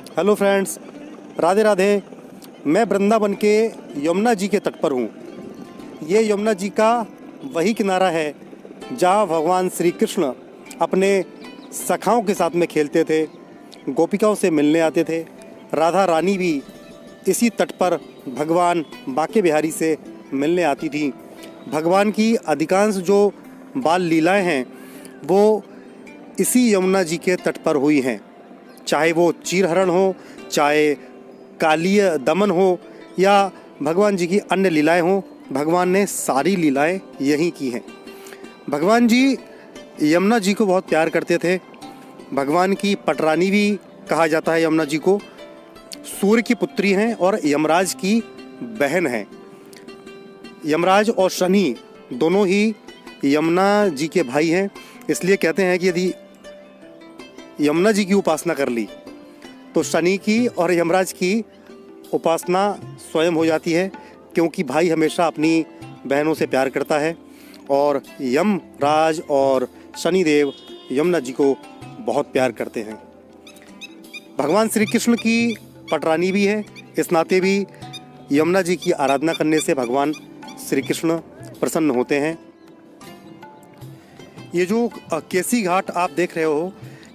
Hello friends, Radhe Radhe. मैं वृंदावन के यमुना जी के तट पर हूँ। ये यमुना जी का वही किनारा है जहाँ भगवान श्री कृष्ण अपने सखाओं के साथ में खेलते थे, गोपिकाओं से मिलने आते थे। राधा रानी भी इसी तट पर भगवान बांके बिहारी से मिलने आती थी। भगवान की अधिकांश जो बाल लीलाएं हैं वो इसी यमुना जी के तट पर हुई हैं। चाहे वो चीरहरण हो, चाहे कालीय दमन हो या भगवान जी की अन्य लीलाएं हों, भगवान ने सारी लीलाएं यहीं की हैं। भगवान जी यमुना जी को बहुत प्यार करते थे। भगवान की पटरानी भी कहा जाता है यमुना जी को। सूर्य की पुत्री हैं और यमराज की बहन हैं। यमराज और शनि दोनों ही यमुना जी के भाई हैं। इसलिए कहते हैं कि यदि यमुना जी की उपासना कर ली तो शनि की और यमराज की उपासना स्वयं हो जाती है, क्योंकि भाई हमेशा अपनी बहनों से प्यार करता है और यमराज और शनिदेव यमुना जी को बहुत प्यार करते हैं। भगवान श्री कृष्ण की पटरानी भी है। इस नाते भी यमुना जी की आराधना करने से भगवान श्री कृष्ण प्रसन्न होते हैं। ये जो केसी घाट आप देख रहे हो,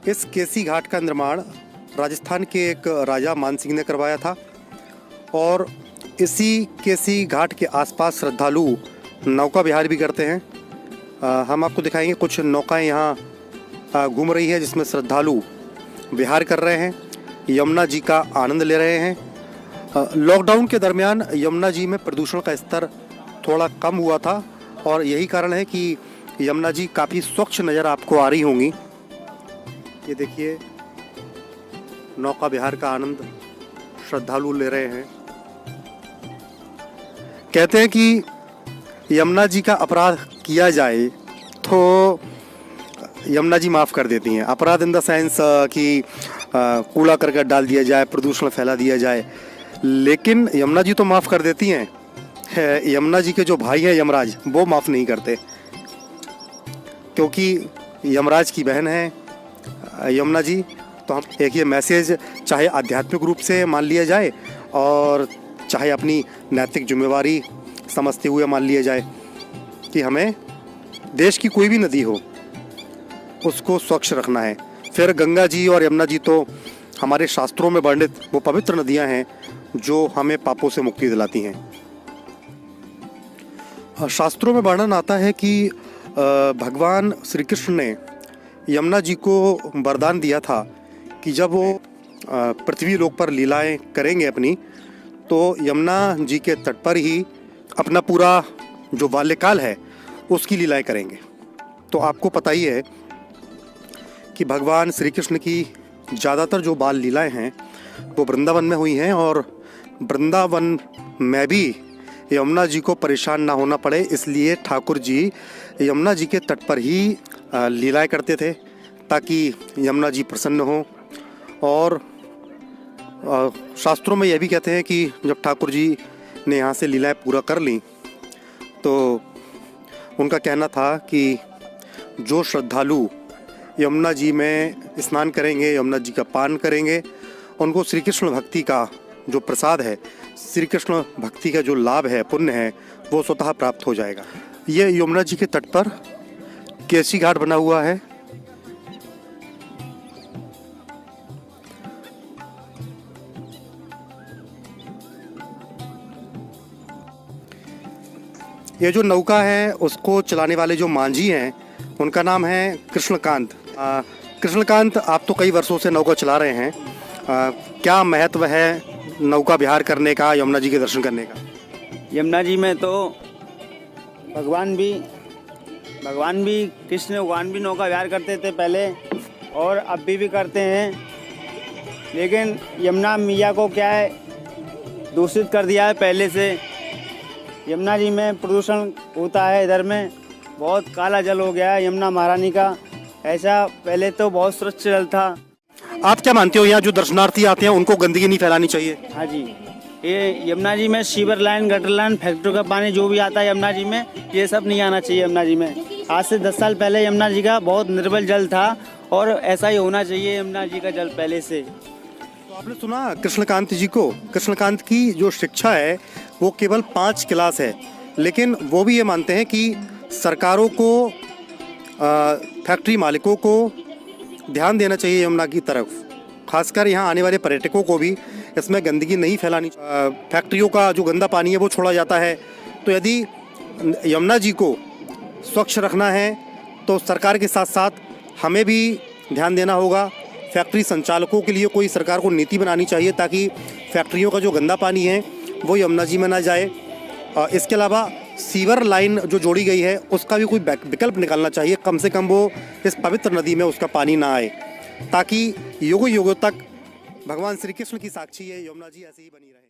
इस केसी घाट का निर्माण राजस्थान के एक राजा मान सिंह ने करवाया था और इसी केसी घाट के आसपास श्रद्धालु नौका विहार भी करते हैं। हम आपको दिखाएंगे कुछ नौकाएं यहाँ घूम रही है जिसमें श्रद्धालु विहार कर रहे हैं, यमुना जी का आनंद ले रहे हैं। लॉकडाउन के दरमियान यमुना जी में प्रदूषण का स्तर थोड़ा कम हुआ था और यही कारण है कि यमुना जी काफ़ी स्वच्छ नज़र आपको आ रही होंगी। ये देखिए, नौका विहार का आनंद श्रद्धालु ले रहे हैं। कहते हैं कि यमुना जी का अपराध किया जाए तो यमुना जी माफ़ कर देती हैं। अपराध इन द सेंस कि कूड़ा करकट डाल दिया जाए, प्रदूषण फैला दिया जाए, लेकिन यमुना जी तो माफ़ कर देती हैं। यमुना जी के जो भाई हैं यमराज, वो माफ़ नहीं करते, क्योंकि यमराज की बहन है यमुना जी। तो हम एक ये मैसेज चाहे आध्यात्मिक रूप से मान लिया जाए और चाहे अपनी नैतिक जिम्मेवारी समझते हुए मान लिया जाए कि हमें देश की कोई भी नदी हो उसको स्वच्छ रखना है। फिर गंगा जी और यमुना जी तो हमारे शास्त्रों में वर्णित वो पवित्र नदियां हैं जो हमें पापों से मुक्ति दिलाती हैं। शास्त्रों में वर्णन आता है कि भगवान श्री कृष्ण ने यमुना जी को वरदान दिया था कि जब वो पृथ्वी लोक पर लीलाएं करेंगे अपनी, तो यमुना जी के तट पर ही अपना पूरा जो बाल्यकाल है उसकी लीलाएं करेंगे। तो आपको पता ही है कि भगवान श्री कृष्ण की ज़्यादातर जो बाल लीलाएं हैं वो वृंदावन में हुई हैं और वृंदावन में भी यमुना जी को परेशान ना होना पड़े, इसलिए ठाकुर जी यमुना जी के तट पर ही लीलाएं करते थे ताकि यमुना जी प्रसन्न हों। और शास्त्रों में यह भी कहते हैं कि जब ठाकुर जी ने यहाँ से लीलाएं पूरा कर लीं तो उनका कहना था कि जो श्रद्धालु यमुना जी में स्नान करेंगे, यमुना जी का पान करेंगे, उनको श्री कृष्ण भक्ति का जो प्रसाद है, श्री कृष्ण भक्ति का जो लाभ है, पुण्य है, वो स्वतः प्राप्त हो जाएगा। ये यमुना जी के तट पर केसी घाट बना हुआ है। ये जो नौका है उसको चलाने वाले जो मांझी हैं उनका नाम है कृष्णकांत। कृष्णकांत, आप तो कई वर्षों से नौका चला रहे हैं। क्या महत्व है नौका विहार करने का, यमुना जी के दर्शन करने का? यमुना जी में तो भगवान भी कृष्ण भगवान भी नौका विहार करते थे पहले और अब भी करते हैं, लेकिन यमुना मैया को क्या है दूषित कर दिया है पहले से। यमुना जी में प्रदूषण होता है, इधर में बहुत काला जल हो गया है यमुना महारानी का। ऐसा पहले तो बहुत स्वच्छ जल था। आप क्या मानते हो, यहाँ जो दर्शनार्थी आते हैं उनको गंदगी नहीं फैलानी चाहिए? हाँ जी, ये यमुना जी में sewer line, gutter line, factory का पानी जो भी आता है यमुना जी में, ये सब नहीं आना चाहिए यमुना जी में। आज से 10 साल पहले यमुना जी का बहुत निर्मल जल था और ऐसा ही होना चाहिए यमुना जी का जल पहले से। तो आपने सुना कृष्णकांत जी को? कृष्णकांत की जो शिक्षा है वो केवल 5 क्लास है, लेकिन वो भी ये मानते हैं कि सरकारों को, फैक्ट्री मालिकों को ध्यान देना चाहिए यमुना की तरफ, खासकर यहाँ आने वाले पर्यटकों को भी इसमें गंदगी नहीं फैलानी। फैक्ट्रियों का जो गंदा पानी है वो छोड़ा जाता है, तो यदि यमुना जी को स्वच्छ रखना है तो सरकार के साथ साथ हमें भी ध्यान देना होगा। फैक्ट्री संचालकों के लिए कोई सरकार को नीति बनानी चाहिए ताकि फैक्ट्रियों का जो गंदा पानी है वो यमुना जी में ना जाए। इसके अलावा सीवर लाइन जो जोड़ी गई है उसका भी कोई विकल्प निकालना चाहिए, कम से कम वो इस पवित्र नदी में उसका पानी ना आए, ताकि युगों युगों तक भगवान श्री कृष्ण की साक्षी है यमुना जी ऐसे ही बनी रहे।